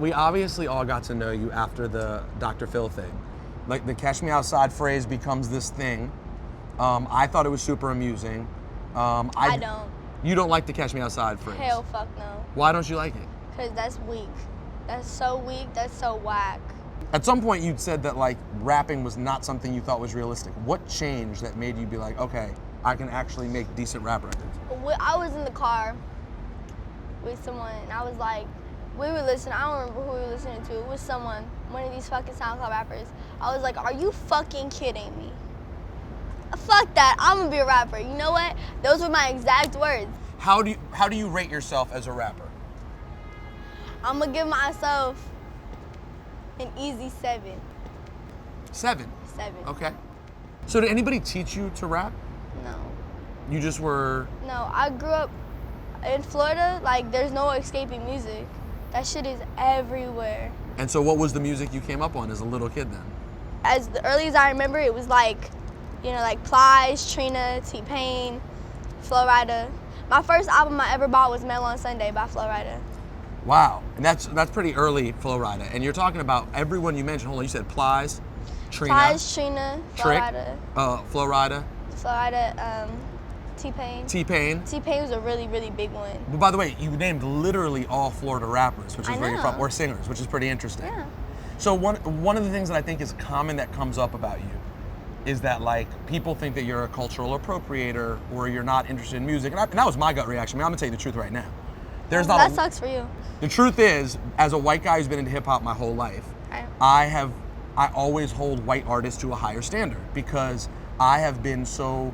we obviously all got to know you after the Dr. Phil thing. Like the Catch Me Outside phrase becomes this thing. I thought it was super amusing. I don't. You don't like the Catch Me Outside phrase? Hell fuck no. Why don't you like it? Because that's weak. That's so weak, that's so whack. At some point you'd said that like rapping was not something you thought was realistic. What changed that made you be like, okay, I can actually make decent rap records? I was in the car with someone and I was like, we were listening, I don't remember who we were listening to. It was someone, one of these fucking SoundCloud rappers. I was like, are you fucking kidding me? Fuck that, I'm gonna be a rapper. You know what? Those were my exact words. How do you rate yourself as a rapper? I'm gonna give myself an easy 7. 7? 7. Okay. So did anybody teach you to rap? No. You just were... No, I grew up in Florida, like there's no escaping music. That shit is everywhere. And so what was the music you came up on as a little kid then? As early as I remember, it was like, you know, like Plies, Trina, T-Pain, Flo Rida. My first album I ever bought was Malone Sunday by Flo Rida. Wow, and that's pretty early Flo Rida. And you're talking about everyone you mentioned. Hold on, you said Plies, Trina, Flo Trick, Rida, Flo Rida, T-Pain. T-Pain. T-Pain was a really, really big one. But by the way, you named literally all Florida rappers, which is where you're from, or singers, which is pretty interesting. Yeah. So one of the things that I think is common that comes up about you is that like people think that you're a cultural appropriator or you're not interested in music. And that was my gut reaction. I mean, I'm gonna tell you the truth right now. That sucks for you. The truth is, as a white guy who's been into hip hop my whole life, I always hold white artists to a higher standard because I have been so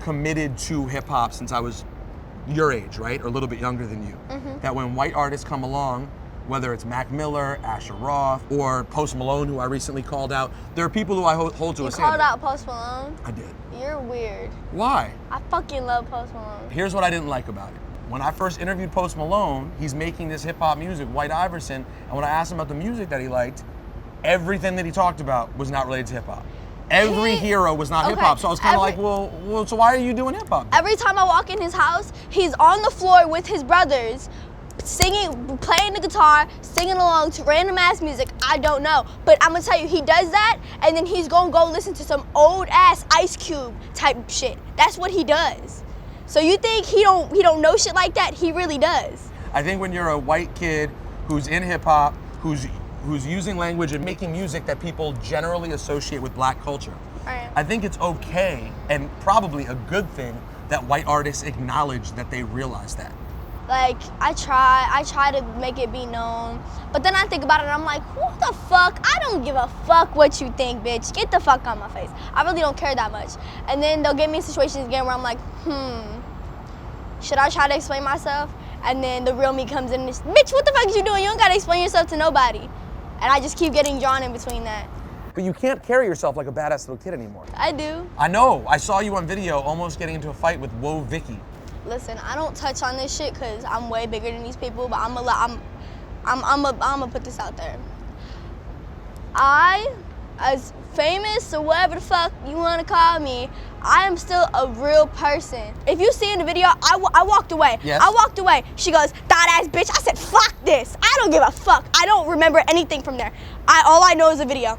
committed to hip hop since I was your age, right? Or a little bit younger than you. Mm-hmm. That when white artists come along, whether it's Mac Miller, Asher Roth, or Post Malone, who I recently called out, there are people who I hold to a standard. You called out Post Malone? I did. You're weird. Why? I fucking love Post Malone. Here's what I didn't like about it. When I first interviewed Post Malone, he's making this hip hop music, White Iverson, and when I asked him about the music that he liked, everything that he talked about was not related to hip hop. Every hero was not hip hop, so I was kind of like, well, so why are you doing hip hop? Every time I walk in his house, he's on the floor with his brothers, singing, playing the guitar, singing along to random ass music. I don't know, but I'm gonna tell you, he does that, and then he's gonna go listen to some old ass Ice Cube type shit. That's what he does. So you think he don't know shit like that? He really does. I think when you're a white kid who's in hip hop, who's using language and making music that people generally associate with black culture, right. I think it's okay and probably a good thing that white artists acknowledge that they realize that. Like, I try to make it be known, but then I think about it and I'm like, what the fuck? I don't give a fuck what you think, bitch. Get the fuck out my face. I really don't care that much. And then they'll get me in situations again where I'm like, should I try to explain myself? And then the real me comes in and bitch, what the fuck is you doing? You don't gotta explain yourself to nobody. And I just keep getting drawn in between that. But you can't carry yourself like a badass little kid anymore. I do. I know. I saw you on video almost getting into a fight with Whoa Vicky. Listen, I don't touch on this shit because I'm way bigger than these people, but I'm gonna put this out there. I, as famous or whatever the fuck you wanna call me, I am still a real person. If you see in the video, I walked away. Yes. I walked away. She goes, thought ass bitch. I said, fuck this. I don't give a fuck. I don't remember anything from there. All I know is the video.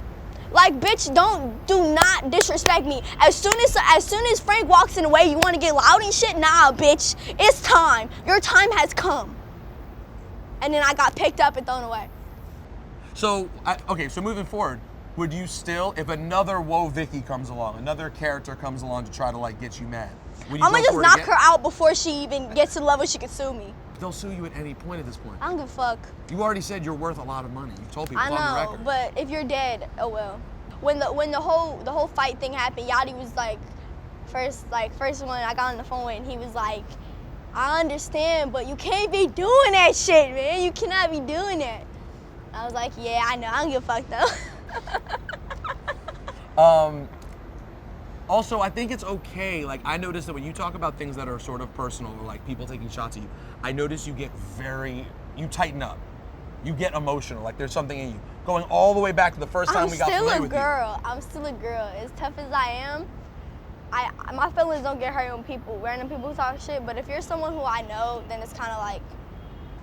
Like, bitch, do not disrespect me. As soon as Frank walks in the way, you want to get loud and shit? Nah, bitch, it's time. Your time has come. And then I got picked up and thrown away. So, so moving forward, would you still, if another Whoa Vicky comes along, another character comes along to try to like get you mad, would you I'm gonna go just for it knock again? her out before she even gets to the level she could sue me. They'll sue you at any point at this point. I don't give a fuck. You already said you're worth a lot of money. You've told people I on the know, record. but if you're dead, oh well. When the whole fight thing happened, Yachty was like, first one I got on the phone with, and he was like, I understand, but you can't be doing that shit, man. You cannot be doing that. I was like, yeah, I know. I don't give a fuck though. Also, I think it's okay. Like, I noticed that when you talk about things that are sort of personal or like people taking shots at you, I notice you get you tighten up. You get emotional, like there's something in you. Going all the way back to the first time we got familiar with you. I'm still a girl. As tough as I am, my feelings don't get hurt when random people talk shit, but if you're someone who I know, then it's kind of like,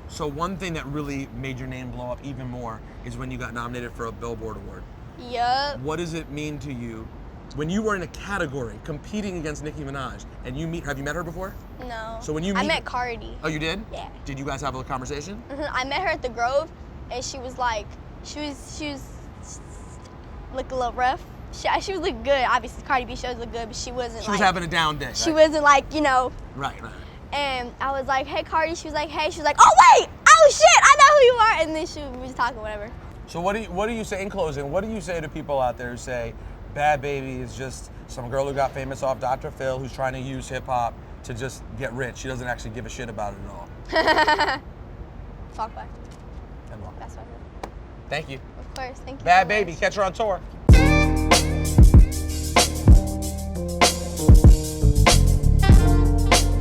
So one thing that really made your name blow up even more is when you got nominated for a Billboard Award. Yup. What does it mean to you when you were in a category competing against Nicki Minaj and have you met her before? No. So when you I meet- met Cardi. Oh, you did? Yeah. Did you guys have a conversation? I met her at the Grove, and she was like, she was look a little rough. She was looking good. Obviously, Cardi B shows look good, but she wasn't. She was having a down day. She right? wasn't like, you know. Right. And I was like, hey, Cardi. She was like, hey. She was like, oh wait, oh shit, I know who you are. And then we was talking, whatever. So what do you say in closing? What do you say to people out there who say Bhad Bhabie is just some girl who got famous off Dr. Phil who's trying to use hip hop to just get rich? She doesn't actually give a shit about it at all. Talk back. And well, That's what I said. thank you. Of course, thank you. Bhad so Bhabie, much. catch her on tour.